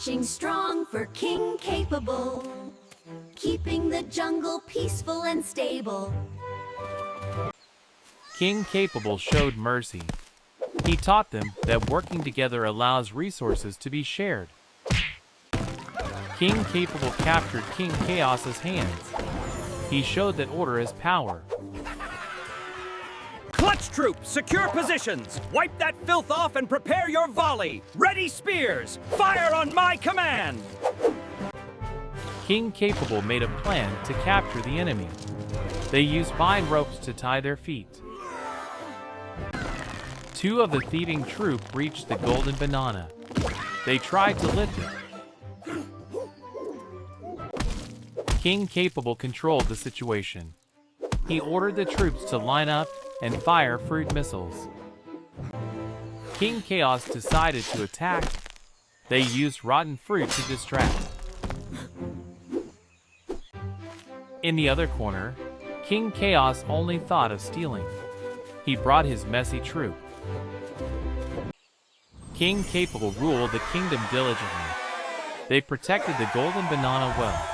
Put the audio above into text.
Marching strong for King Capable, keeping the jungle peaceful and stable. King Capable showed mercy. He taught them that working together allows resources to be shared. King Capable captured King Chaos's hands. He showed that order is power. Clutch Troop, secure positions! Wipe that filth off and prepare your volley! Ready spears! Fire on my command! King Capable made a plan to capture the enemy. They used vine ropes to tie their feet. Two of the thieving troop reached the golden banana. They tried to lift it. King Capable controlled the situation. He ordered the troops to line up and fire fruit missiles. King Chaos decided to attack. They used rotten fruit to distract. In the other corner, King Chaos only thought of stealing. He brought his messy troop. King Capable ruled the kingdom diligently. They protected the golden banana well.